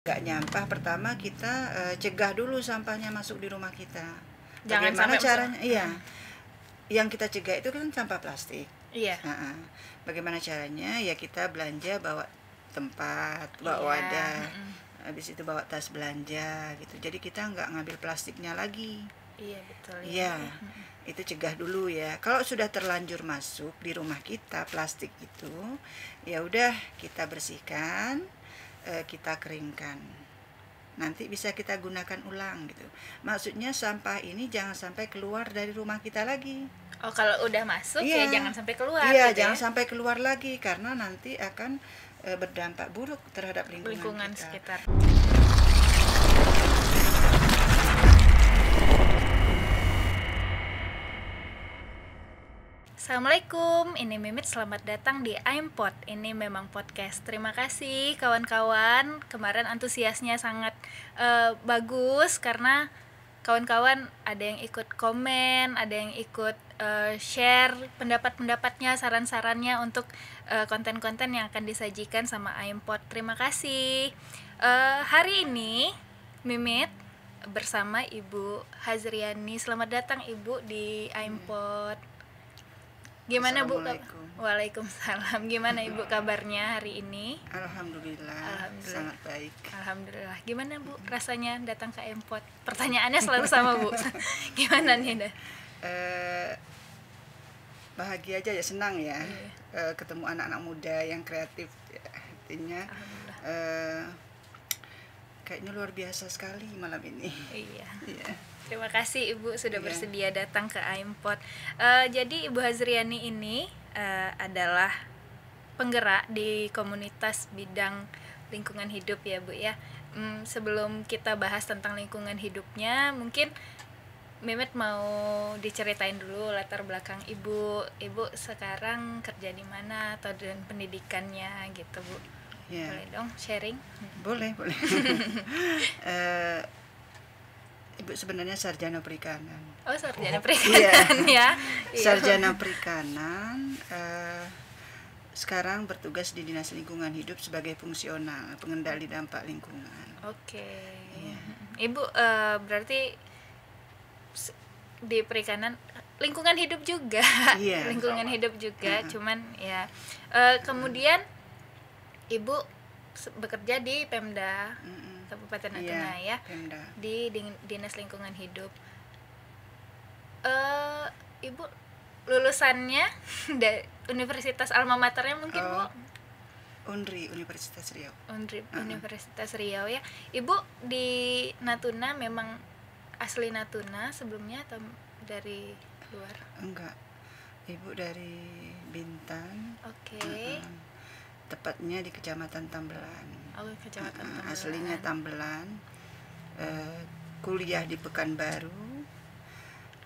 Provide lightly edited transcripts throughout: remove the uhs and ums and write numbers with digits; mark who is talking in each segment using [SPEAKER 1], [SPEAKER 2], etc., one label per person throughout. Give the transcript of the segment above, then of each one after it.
[SPEAKER 1] Nggak nyampah, pertama kita cegah dulu sampahnya masuk di rumah kita.
[SPEAKER 2] Jangan
[SPEAKER 1] Bagaimana
[SPEAKER 2] sampai
[SPEAKER 1] caranya? Iya, yang kita cegah itu kan sampah plastik.
[SPEAKER 2] Iya.
[SPEAKER 1] Bagaimana caranya? Ya kita belanja bawa tempat, bawa
[SPEAKER 2] Iya.
[SPEAKER 1] wadah, habis itu bawa tas belanja gitu. Jadi kita nggak ngambil plastiknya lagi.
[SPEAKER 2] Iya betul ya.
[SPEAKER 1] Iya, itu cegah dulu ya. Kalau sudah terlanjur masuk di rumah kita plastik itu, ya udah kita bersihkan, kita keringkan. Nanti bisa kita gunakan ulang gitu. Maksudnya sampah ini jangan sampai keluar dari rumah kita lagi.
[SPEAKER 2] Oh, kalau udah masuk
[SPEAKER 1] Iya.
[SPEAKER 2] ya jangan sampai keluar.
[SPEAKER 1] Iya,
[SPEAKER 2] gitu
[SPEAKER 1] jangan
[SPEAKER 2] ya.
[SPEAKER 1] sampai keluar lagi karena nanti akan berdampak buruk terhadap lingkungan kita.
[SPEAKER 2] sekitar. Assalamualaikum, ini Mimit, selamat datang di iMpod. Ini memang podcast. Terima kasih kawan-kawan. Kemarin antusiasnya sangat bagus karena kawan-kawan ada yang ikut komen, ada yang ikut share pendapat-pendapatnya, saran-sarannya untuk konten-konten yang akan disajikan sama iMpod. Terima kasih. Hari ini Mimit bersama Ibu Hazriani. Selamat datang Ibu di iMpod. Gimana Bu?
[SPEAKER 1] Assalamualaikum.
[SPEAKER 2] Waalaikumsalam. Gimana Ibu kabarnya hari ini?
[SPEAKER 1] Alhamdulillah, sangat baik.
[SPEAKER 2] Alhamdulillah. Gimana Bu rasanya datang ke iMpod? Pertanyaannya selalu sama Bu. Gimana nih dah?
[SPEAKER 1] Bahagia aja ya, senang ya. Ketemu anak-anak muda yang kreatif ya. Artinya kayaknya luar biasa sekali malam ini.
[SPEAKER 2] Iya.
[SPEAKER 1] Iya.
[SPEAKER 2] Terima kasih Ibu sudah
[SPEAKER 1] Iya.
[SPEAKER 2] bersedia datang ke iMpod. Jadi Ibu Hazriani ini adalah penggerak di komunitas bidang lingkungan hidup ya Bu ya. Sebelum kita bahas tentang lingkungan hidupnya, mungkin Mehmet mau diceritain dulu latar belakang Ibu. Ibu sekarang kerja di mana atau dan pendidikannya gitu Bu.
[SPEAKER 1] Ya.
[SPEAKER 2] Boleh dong sharing?
[SPEAKER 1] Boleh. Ibu sebenarnya sarjana perikanan.
[SPEAKER 2] Oh, sarjana perikanan ya.
[SPEAKER 1] Sarjana perikanan, sekarang bertugas di Dinas Lingkungan Hidup sebagai fungsional pengendali dampak lingkungan.
[SPEAKER 2] Oke.
[SPEAKER 1] Iya.
[SPEAKER 2] Ibu berarti di perikanan lingkungan hidup juga.
[SPEAKER 1] Iya.
[SPEAKER 2] Lingkungan hidup juga, cuman ya kemudian Ibu bekerja di Pemda Kabupaten Natuna ya.
[SPEAKER 1] Pemda.
[SPEAKER 2] Di Dinas Lingkungan Hidup. Ibu lulusannya dari Universitas alma maternya mungkin Bu?
[SPEAKER 1] UNRI, Universitas Riau.
[SPEAKER 2] Universitas Riau ya. Ibu di Natuna memang asli Natuna sebelumnya atau dari luar?
[SPEAKER 1] Enggak. Ibu dari Bintan.
[SPEAKER 2] Oke.
[SPEAKER 1] Tepatnya di Kecamatan Tambelan.
[SPEAKER 2] Oh, Kecamatan Tambelan.
[SPEAKER 1] Aslinya Tambelan. Kuliah di Pekanbaru.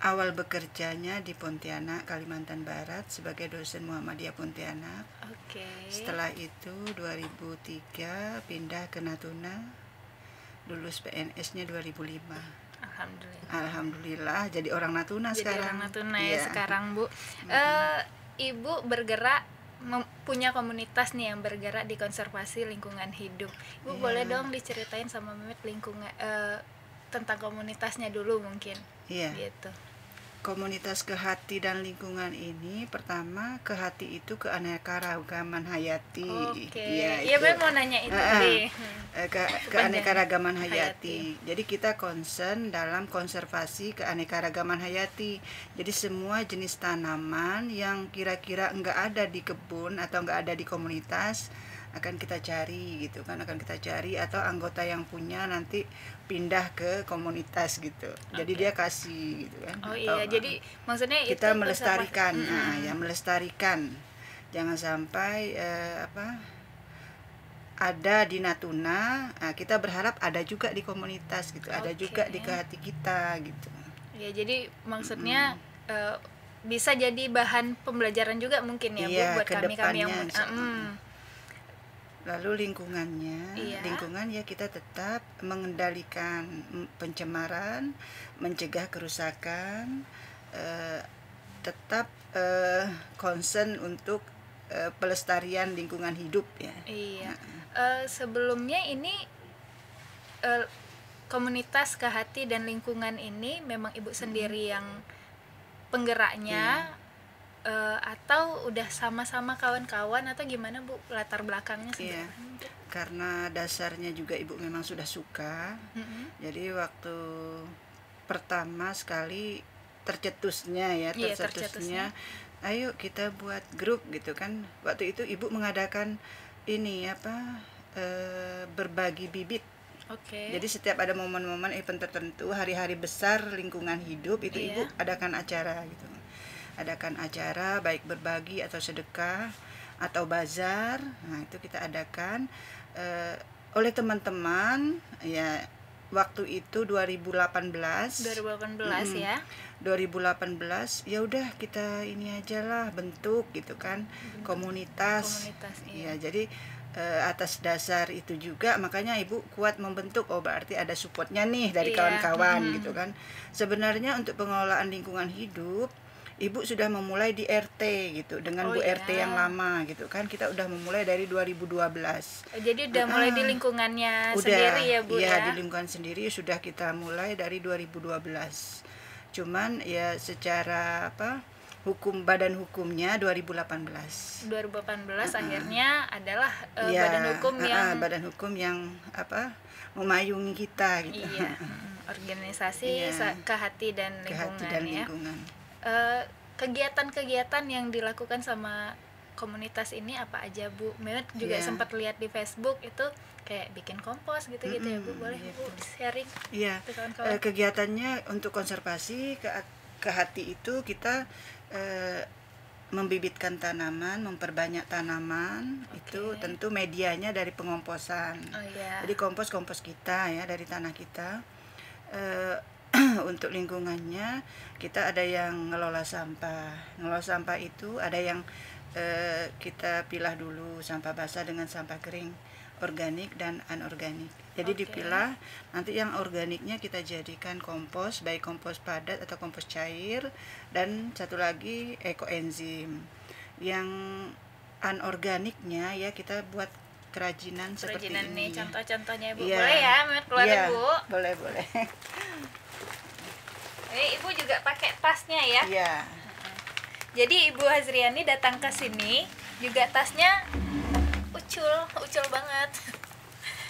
[SPEAKER 1] Awal bekerjanya di Pontianak, Kalimantan Barat sebagai dosen Muhammadiyah Pontianak.
[SPEAKER 2] Oke.
[SPEAKER 1] Setelah itu 2003 pindah ke Natuna. Lulus PNS-nya 2005. Alhamdulillah jadi orang Natuna sekarang.
[SPEAKER 2] Orang Natuna ya sekarang Bu. Ibu bergerak punya komunitas nih yang bergerak di konservasi lingkungan hidup. Ibu boleh dong diceritain sama Mehmet lingkungan tentang komunitasnya dulu mungkin.
[SPEAKER 1] Iya.
[SPEAKER 2] Gitu.
[SPEAKER 1] Komunitas Kehati dan Lingkungan ini pertama Kehati itu keanekaragaman hayati.
[SPEAKER 2] Oke. Iya, Mbak mau nanya itu tadi.
[SPEAKER 1] Keanekaragaman hayati. Jadi kita concern dalam konservasi keanekaragaman hayati. Jadi semua jenis tanaman yang kira-kira enggak ada di kebun atau enggak ada di komunitas akan kita cari gitu kan, atau anggota yang punya nanti pindah ke komunitas gitu. Jadi dia kasih gitu kan.
[SPEAKER 2] Oh iya, jadi maksudnya
[SPEAKER 1] kita
[SPEAKER 2] itu
[SPEAKER 1] melestarikan. Melestarikan. Jangan sampai ada di Natuna, kita berharap ada juga di komunitas gitu, ada juga di Kehati kita gitu.
[SPEAKER 2] Ya, jadi maksudnya bisa jadi bahan pembelajaran juga mungkin ya Bu buat kami-kami yang
[SPEAKER 1] Lalu lingkungan ya kita tetap mengendalikan pencemaran, mencegah kerusakan, tetap concern untuk pelestarian lingkungan hidup ya.
[SPEAKER 2] Iya. Sebelumnya ini komunitas Ke Hati dan Lingkungan ini memang ibu sendiri yang penggeraknya, atau udah sama-sama kawan-kawan atau gimana Bu latar belakangnya
[SPEAKER 1] Iya,
[SPEAKER 2] sebenarnya?
[SPEAKER 1] karena dasarnya juga ibu memang sudah suka. Jadi waktu pertama sekali tercetusnya
[SPEAKER 2] Iya, tercetusnya.
[SPEAKER 1] ayo kita buat grup gitu kan. Waktu itu ibu mengadakan ini apa, berbagi bibit.
[SPEAKER 2] Oke.
[SPEAKER 1] Jadi setiap ada momen-momen event tertentu, hari-hari besar lingkungan hidup itu ibu adakan acara gitu. Adakan acara baik berbagi atau sedekah atau bazar. Nah, itu kita adakan oleh teman-teman ya. Waktu itu 2018
[SPEAKER 2] ya.
[SPEAKER 1] 2018 ya udah kita ini aja lah bentuk gitu kan, komunitas.
[SPEAKER 2] Iya.
[SPEAKER 1] Ya, jadi atas dasar itu juga makanya ibu kuat membentuk, oh berarti ada supportnya nih dari kawan-kawan gitu kan. Sebenarnya untuk pengelolaan lingkungan hidup ibu sudah memulai di RT gitu dengan Bu RT yang lama gitu kan. Kita udah memulai dari 2012.
[SPEAKER 2] Jadi udah mulai di lingkungannya sendiri ya Bu ya?
[SPEAKER 1] Iya, di lingkungan sendiri sudah kita mulai dari 2012. Cuman ya secara badan hukumnya 2018.
[SPEAKER 2] Akhirnya adalah badan hukum yang
[SPEAKER 1] memayungi kita gitu.
[SPEAKER 2] Iya. Organisasi Ke Hati dan Lingkungan. Kegiatan-kegiatan yang dilakukan sama komunitas ini apa aja Bu? Memet juga sempat lihat di Facebook itu kayak bikin kompos gitu-gitu ya Bu. Boleh Bu sharing?
[SPEAKER 1] Iya. Kegiatannya untuk konservasi Ke Hati itu kita membibitkan tanaman, memperbanyak tanaman. Itu tentu medianya dari pengomposan. Jadi kompos kita ya dari tanah kita. Untuk lingkungannya kita ada yang ngelola sampah itu ada yang kita pilah dulu sampah basah dengan sampah kering, organik dan anorganik. Jadi dipilah, nanti yang organiknya kita jadikan kompos, baik kompos padat atau kompos cair, dan satu lagi ekoenzim. Yang anorganiknya ya kita buat kerajinan seperti ini.
[SPEAKER 2] Nih, contoh-contohnya Bu. Boleh ya, keluarin Bu?
[SPEAKER 1] Boleh.
[SPEAKER 2] Ini Ibu juga pakai tasnya ya?
[SPEAKER 1] Iya.
[SPEAKER 2] Jadi Ibu Hazriani datang ke sini juga tasnya ucul banget.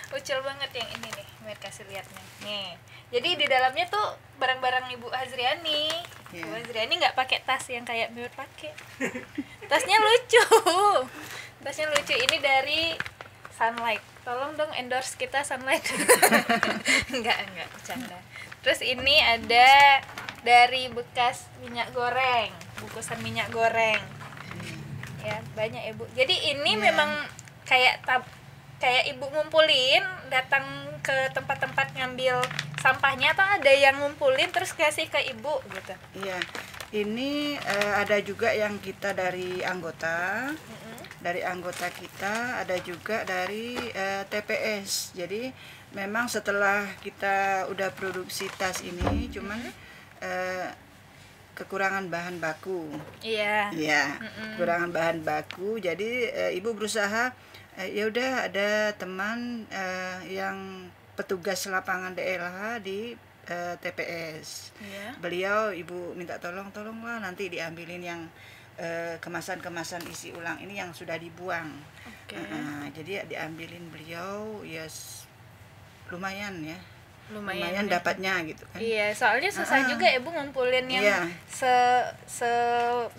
[SPEAKER 2] Ucul banget yang ini nih, Mer kasih lihat nih. Jadi di dalamnya tuh barang-barang Ibu Hazriani. Ibu Hazriani nggak pakai tas yang kayak Mer pakai. Tasnya lucu. Ini dari Sunlight. Tolong dong endorse kita Sunlight. Enggak, bercanda. Terus ini ada dari bekas minyak goreng, bungkusan minyak goreng. Ya, banyak Ibu. Jadi ini memang kayak Ibu ngumpulin, datang ke tempat-tempat ngambil sampahnya atau ada yang ngumpulin terus kasih ke Ibu gitu.
[SPEAKER 1] Iya. Ini ada juga yang kita dari anggota. Dari anggota kita, ada juga dari TPS. Jadi memang setelah kita udah produksi tas ini cuman kekurangan bahan baku. Iya. Kekurangan bahan baku. Jadi Ibu berusaha ya udah ada teman yang petugas lapangan DLH di TPS. Beliau Ibu minta tolonglah nanti diambilin yang kemasan-kemasan isi ulang ini yang sudah dibuang. Jadi diambilin beliau ya lumayan dapatnya gitu kan.
[SPEAKER 2] Iya, soalnya susah juga Ibu ngumpulin yang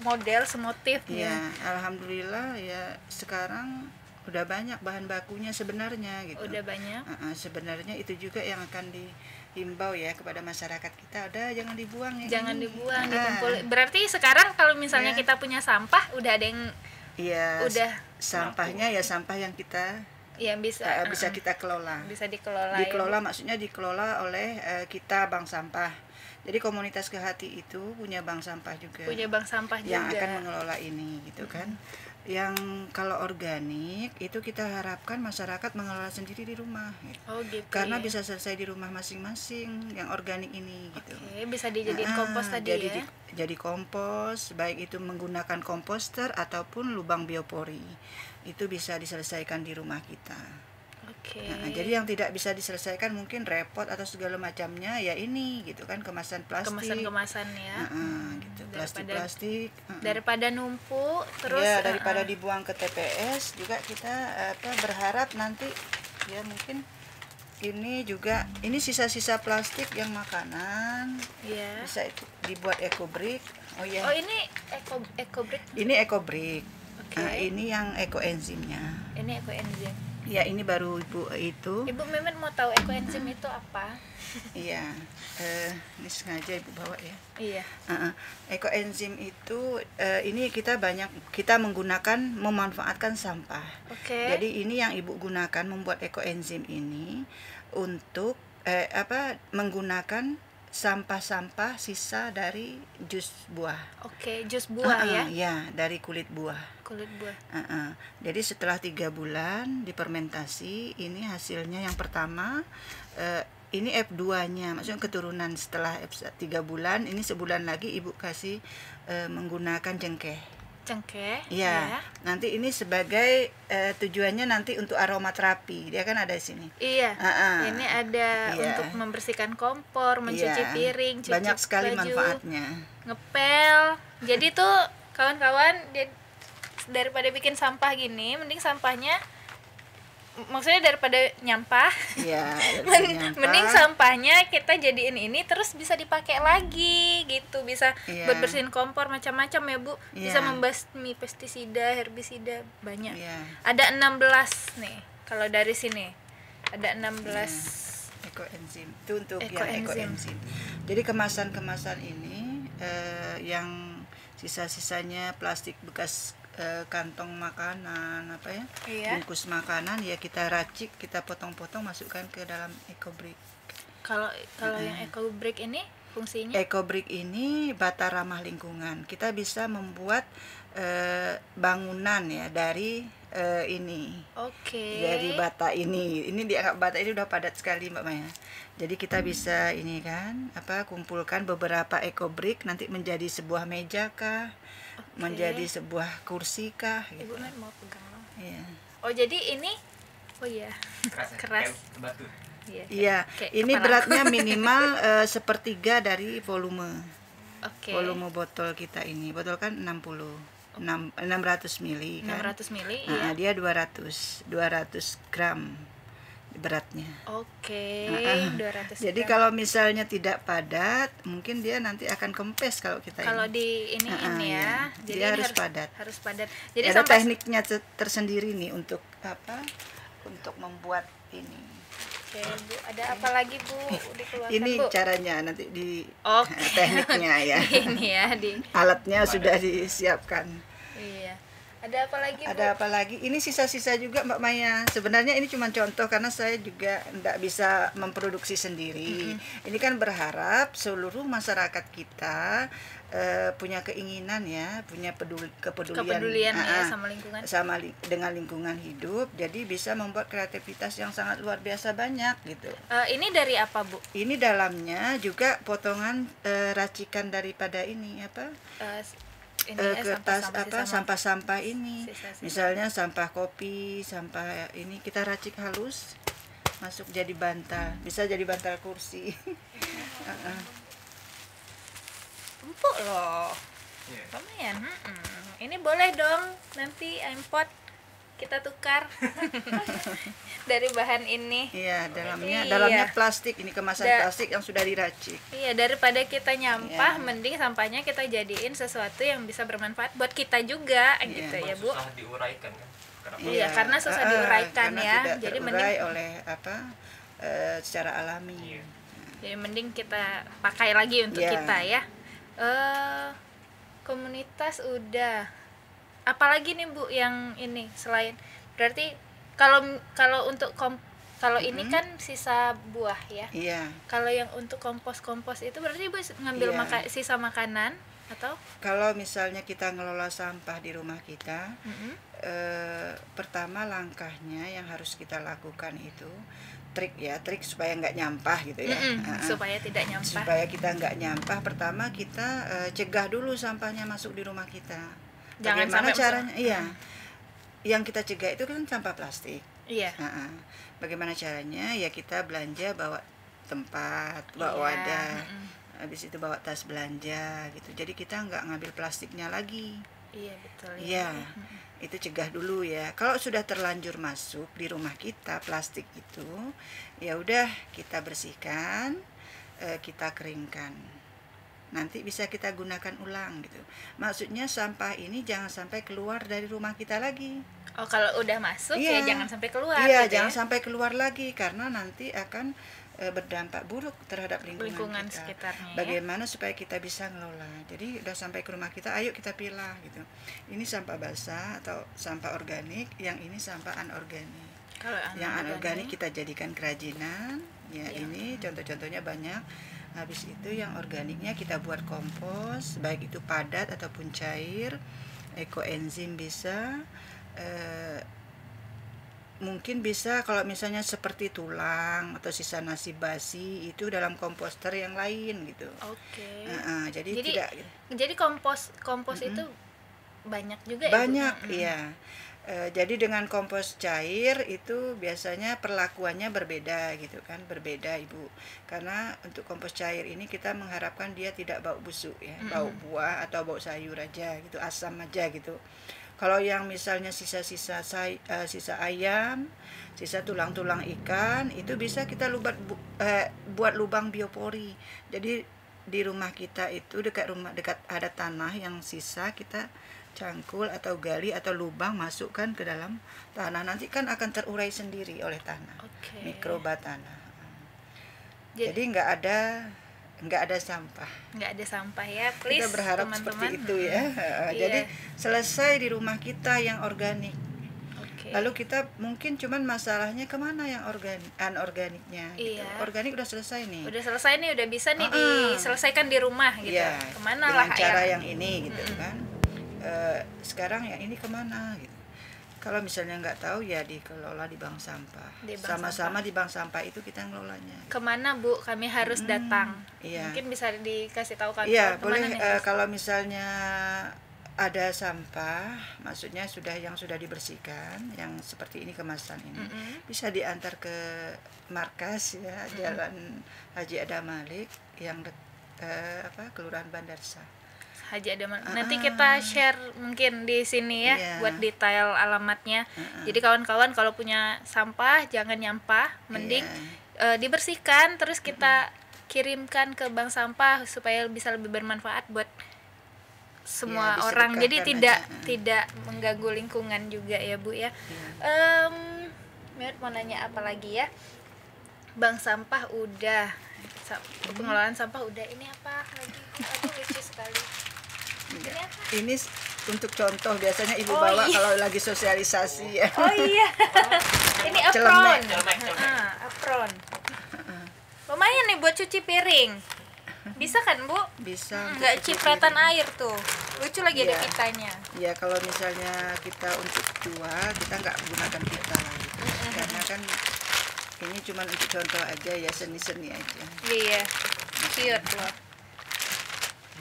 [SPEAKER 2] model, semotif.
[SPEAKER 1] Iya, alhamdulillah ya sekarang udah banyak bahan bakunya sebenarnya gitu.
[SPEAKER 2] Udah banyak.
[SPEAKER 1] Sebenarnya itu juga yang akan dihimbau ya kepada masyarakat kita, udah jangan dibuang ya.
[SPEAKER 2] Jangan dibuang, dikumpulin. Berarti sekarang kalau misalnya kita punya sampah udah ada yang udah
[SPEAKER 1] sampahnya ya sampah yang kita bisa kita kelola.
[SPEAKER 2] Bisa dikelola.
[SPEAKER 1] Dikelola maksudnya dikelola oleh kita bank sampah. Jadi komunitas Ke Hati itu punya bank sampah juga. Yang akan mengelola ini gitu kan. Yang kalau organik itu kita harapkan masyarakat mengelola sendiri di rumah gitu. Karena bisa selesai di rumah masing-masing yang organik ini gitu.
[SPEAKER 2] Bisa dijadiin kompos tadi
[SPEAKER 1] jadi kompos, baik itu menggunakan komposter ataupun lubang biopori. Itu bisa diselesaikan di rumah kita.
[SPEAKER 2] Oke.
[SPEAKER 1] Nah, jadi yang tidak bisa diselesaikan mungkin repot atau segala macamnya ya ini gitu kan, kemasan plastik.
[SPEAKER 2] Kemasan-kemasan ya.
[SPEAKER 1] Gitu, plastik-plastik.
[SPEAKER 2] Daripada numpuk terus
[SPEAKER 1] Ya, daripada dibuang ke TPS juga kita berharap nanti ya mungkin ini juga, ini sisa-sisa plastik yang makanan.
[SPEAKER 2] Iya.
[SPEAKER 1] Bisa itu dibuat ecobrick. Oh ya.
[SPEAKER 2] Oh, ini ecobrick.
[SPEAKER 1] Ini ecobrick.
[SPEAKER 2] Oke.
[SPEAKER 1] Nah, ini yang ekoenzimnya.
[SPEAKER 2] Ini ekoenzim.
[SPEAKER 1] Ya, ini baru Ibu itu.
[SPEAKER 2] Ibu Mimin mau tahu ekoenzim itu apa?
[SPEAKER 1] Iya. Ini sengaja Ibu bawa ya.
[SPEAKER 2] Iya.
[SPEAKER 1] Ekoenzim itu ini kita memanfaatkan sampah.
[SPEAKER 2] Oke.
[SPEAKER 1] Jadi ini yang Ibu gunakan membuat ekoenzim ini untuk menggunakan sampah-sampah sisa dari jus buah.
[SPEAKER 2] Oke, jus buah ya.
[SPEAKER 1] Ya, dari kulit buah.
[SPEAKER 2] Kulit buah.
[SPEAKER 1] Jadi setelah 3 bulan difermentasi, ini hasilnya yang pertama ini F2-nya, maksudnya keturunan setelah 3 bulan, ini sebulan lagi Ibu kasih menggunakan cengkeh.
[SPEAKER 2] Cengkeh.
[SPEAKER 1] Ya, nanti ini sebagai tujuannya nanti untuk aromaterapi, dia kan ada di sini.
[SPEAKER 2] Iya. Ini ada untuk membersihkan kompor, mencuci piring, cuci
[SPEAKER 1] banyak sekali
[SPEAKER 2] baju,
[SPEAKER 1] manfaatnya.
[SPEAKER 2] Ngepel. Jadi tuh kawan-kawan, daripada bikin sampah gini, mending sampahnya, maksudnya daripada nyampah, mending sampahnya kita jadiin ini terus bisa dipakai lagi gitu, bisa buat bersihin kompor macam-macam ya Bu, bisa membasmi pestisida, herbisida banyak. Ada 16 nih kalau dari sini, ada 16
[SPEAKER 1] ekoenzim itu untuk yang ekoenzim. Jadi kemasan-kemasan ini yang sisa-sisanya plastik bekas kantong makanan bungkus makanan ya kita racik, kita potong-potong, masukkan ke dalam ecobrick.
[SPEAKER 2] Kalau yang ecobrick ini fungsinya?
[SPEAKER 1] Ecobrick ini bata ramah lingkungan. Kita bisa membuat bangunan ya dari ini.
[SPEAKER 2] Oke.
[SPEAKER 1] Dari bata ini. Ini dianggap bata ini udah padat sekali Mbak Maya. Jadi kita bisa ini kan kumpulkan beberapa ecobrick nanti menjadi sebuah meja kah? Menjadi sebuah kursi kah gitu.
[SPEAKER 2] Ibu mau pegang dong.
[SPEAKER 1] Iya.
[SPEAKER 2] Oh, jadi ini keras.
[SPEAKER 3] Batu.
[SPEAKER 1] Iya. Ini beratnya minimal 1/3 dari volume. Volume botol kita ini. Botol kan 600 mili kan.
[SPEAKER 2] 600 mili, iya.
[SPEAKER 1] Dia 200 gram beratnya.
[SPEAKER 2] Oke, 200
[SPEAKER 1] Jadi
[SPEAKER 2] gram.
[SPEAKER 1] kalau misalnya tidak padat, mungkin dia nanti akan kempes kalau kita
[SPEAKER 2] kalau di ini ya. Jadi
[SPEAKER 1] dia
[SPEAKER 2] ini
[SPEAKER 1] harus padat.
[SPEAKER 2] Harus padat. Jadi
[SPEAKER 1] ada tekniknya tersendiri nih untuk untuk membuat ini.
[SPEAKER 2] Oke, Bu, ada apa lagi Bu? Dikeluarkan,
[SPEAKER 1] ini
[SPEAKER 2] Bu.
[SPEAKER 1] caranya nanti di tekniknya ya.
[SPEAKER 2] Ini ya
[SPEAKER 1] alatnya sudah disiapkan.
[SPEAKER 2] Iya. Ada apa lagi Bu?
[SPEAKER 1] Ada apa lagi? Ini sisa-sisa juga Mbak Maya. Sebenarnya ini cuma contoh karena saya juga tidak bisa memproduksi sendiri. Ini kan berharap seluruh masyarakat kita punya keinginan ya, punya kepedulian
[SPEAKER 2] ya sama lingkungan.
[SPEAKER 1] Dengan lingkungan hidup. Jadi bisa membuat kreativitas yang sangat luar biasa banyak gitu.
[SPEAKER 2] Ini dari apa Bu?
[SPEAKER 1] Ini dalamnya juga potongan racikan daripada ini kertas sampah-sampah ini. Misalnya sampah kopi, sampah ini kita racik halus masuk jadi bantal, bisa jadi bantal kursi.
[SPEAKER 2] Empuk loh. Lumayan. Ini boleh dong nanti import kita tukar dari bahan ini.
[SPEAKER 1] Iya, dalamnya plastik, ini kemasan plastik yang sudah diracik.
[SPEAKER 2] Iya, daripada kita nyampah, mending sampahnya kita jadiin sesuatu yang bisa bermanfaat buat kita juga gitu ya Bu.
[SPEAKER 3] Susah diuraikan kan?
[SPEAKER 2] Iya, karena susah diuraikan ya.
[SPEAKER 1] Jadi mending oleh secara alami.
[SPEAKER 2] Jadi mending kita pakai lagi untuk kita ya. Komunitas udah. Apalagi nih Bu yang ini selain, berarti kalau untuk ini kan sisa buah ya.
[SPEAKER 1] Iya.
[SPEAKER 2] Kalau yang untuk kompos itu berarti Ibu ngambil sisa makanan atau?
[SPEAKER 1] Kalau misalnya kita ngelola sampah di rumah kita, pertama langkahnya yang harus kita lakukan itu trik supaya nggak nyampah gitu ya.
[SPEAKER 2] Supaya tidak nyampah.
[SPEAKER 1] Supaya kita nggak nyampah, pertama kita cegah dulu sampahnya masuk di rumah kita.
[SPEAKER 2] Jangan
[SPEAKER 1] Bagaimana
[SPEAKER 2] sampai
[SPEAKER 1] caranya? Iya. Yang kita cegah itu kan sampah plastik.
[SPEAKER 2] Iya.
[SPEAKER 1] Bagaimana caranya? Ya kita belanja bawa tempat, bawa wadah, habis itu bawa tas belanja gitu. Jadi kita nggak ngambil plastiknya lagi.
[SPEAKER 2] Iya betul
[SPEAKER 1] ya. Itu cegah dulu ya. Kalau sudah terlanjur masuk di rumah kita plastik itu, ya udah kita bersihkan, kita keringkan. Nanti bisa kita gunakan ulang gitu. Maksudnya sampah ini jangan sampai keluar dari rumah kita lagi.
[SPEAKER 2] Oh, kalau udah masuk ya jangan sampai keluar.
[SPEAKER 1] Iya,
[SPEAKER 2] gitu
[SPEAKER 1] jangan
[SPEAKER 2] ya?
[SPEAKER 1] sampai keluar lagi karena nanti akan berdampak buruk terhadap lingkungan kita.
[SPEAKER 2] Sekitarnya.
[SPEAKER 1] Bagaimana supaya kita bisa ngelola? Jadi udah sampai ke rumah kita, ayo kita pilah gitu. Ini sampah basah atau sampah organik, yang ini sampah anorganik.
[SPEAKER 2] Kalau
[SPEAKER 1] yang anorganik kita jadikan kerajinan. Ya, ini contoh-contohnya banyak. Habis itu yang organiknya kita buat kompos, baik itu padat ataupun cair. Ekoenzim bisa. Mungkin bisa kalau misalnya seperti tulang atau sisa nasi basi itu dalam komposter yang lain gitu.
[SPEAKER 2] Oke.
[SPEAKER 1] Jadi tidak.
[SPEAKER 2] Jadi kompos itu banyak juga
[SPEAKER 1] banyak ya. Jadi dengan kompos cair itu biasanya perlakuannya berbeda gitu kan, berbeda Ibu. Karena untuk kompos cair ini kita mengharapkan dia tidak bau busuk ya, bau buah atau bau sayur aja gitu, asam aja gitu. Kalau yang misalnya sisa-sisa sisa ayam, sisa tulang-tulang ikan, itu bisa kita buat lubang biopori. Jadi di rumah kita itu dekat ada tanah yang sisa, kita cangkul atau gali atau lubang, masukkan ke dalam tanah. Nanti kan akan terurai sendiri oleh tanah. Mikroba tanah. Jadi nggak ada sampah.
[SPEAKER 2] Nggak ada sampah ya, please.
[SPEAKER 1] Kita berharap
[SPEAKER 2] teman-teman.
[SPEAKER 1] seperti itu ya. Jadi selesai di rumah kita yang organik. Lalu kita mungkin cuman masalahnya kemana yang anorganiknya gitu. Organik udah selesai nih.
[SPEAKER 2] Udah selesai nih, udah bisa nih diselesaikan di rumah gitu.
[SPEAKER 1] Ya,
[SPEAKER 2] kemana
[SPEAKER 1] dengan
[SPEAKER 2] lah
[SPEAKER 1] cara yang ini gitu kan. Sekarang yang ini kemana gitu. Kalau misalnya nggak tahu ya dikelola di bank sampah. Sama-sama di bank sampah itu kita ngelolanya.
[SPEAKER 2] Kemana Bu? Kami harus datang.
[SPEAKER 1] Iya.
[SPEAKER 2] Mungkin bisa dikasih tahu kami.
[SPEAKER 1] Iya, boleh. Kalau misalnya ada sampah, maksudnya yang sudah dibersihkan, yang seperti ini kemasan ini, bisa diantar ke markas ya, Jalan Haji Adam Malik yang Kelurahan Bandarsa.
[SPEAKER 2] Haji Adam. Nanti kita share mungkin di sini ya, buat detail alamatnya. Jadi kawan-kawan kalau punya sampah jangan nyampah, mending dibersihkan terus kita kirimkan ke bank sampah supaya bisa lebih bermanfaat buat semua orang. Jadi tidak mengganggu lingkungan juga ya Bu ya. Mau nanya apa lagi ya? Bank sampah udah, pengelolaan sampah udah. Ini apa lagi? Aduh, lucu sekali.
[SPEAKER 1] Ini untuk contoh biasanya Ibu bawa kalau lagi sosialisasi ya.
[SPEAKER 2] Oh iya. Ini apron. Apron. Lumayan nih buat cuci piring. Bisa kan Bu?
[SPEAKER 1] Bisa.
[SPEAKER 2] Nggak cipratan air tuh. Lucu lagi ada pitanya.
[SPEAKER 1] Ya kalau misalnya kita untuk jual, kita nggak gunakan pita gitu. Karena kan ini cuma untuk contoh aja ya, seni-seni aja.
[SPEAKER 2] Iya. Cute loh.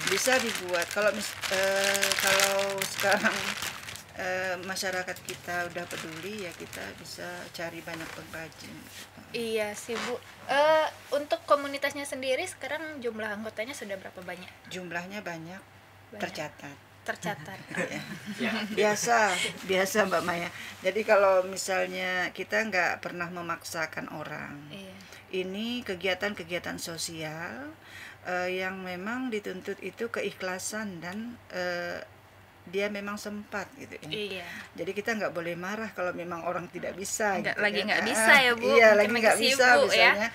[SPEAKER 1] Bisa dibuat kalau sekarang masyarakat kita udah peduli ya, kita bisa cari banyak pengrajin.
[SPEAKER 2] Iya sih Bu. Untuk komunitasnya sendiri sekarang jumlah anggotanya sudah berapa banyak?
[SPEAKER 1] Jumlahnya banyak. Tercatat. Biasa Mbak Maya. Jadi kalau misalnya kita nggak pernah memaksakan orang. Ini kegiatan-kegiatan sosial yang memang dituntut itu keikhlasan dan dia memang sempat gitu ya. Jadi kita nggak boleh marah kalau memang orang tidak bisa.
[SPEAKER 2] Nggak bisa ya Bu.
[SPEAKER 1] Iya, lagi nggak bisa misalnya.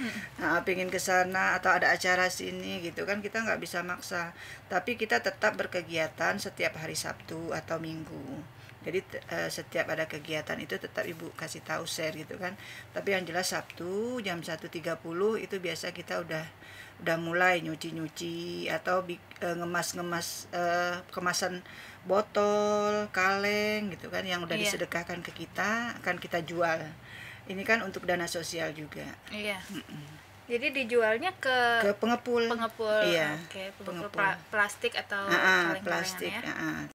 [SPEAKER 1] Pengen ke sana atau ada acara sini gitu kan, kita nggak bisa maksa. Tapi kita tetap berkegiatan setiap hari Sabtu atau Minggu. Jadi setiap ada kegiatan itu tetap Ibu kasih tahu, share gitu kan. Tapi yang jelas Sabtu jam 1.30 itu biasa kita udah mulai nyuci atau ngemas kemasan botol, kaleng gitu kan, yang udah disedekahkan ke kita akan kita jual. Ini kan untuk dana sosial juga. Jadi dijualnya ke pengepul.
[SPEAKER 2] Pengepul.
[SPEAKER 1] Iya.
[SPEAKER 2] Pengepul plastik atau kaleng-kalengan
[SPEAKER 1] plastik.
[SPEAKER 2] ya.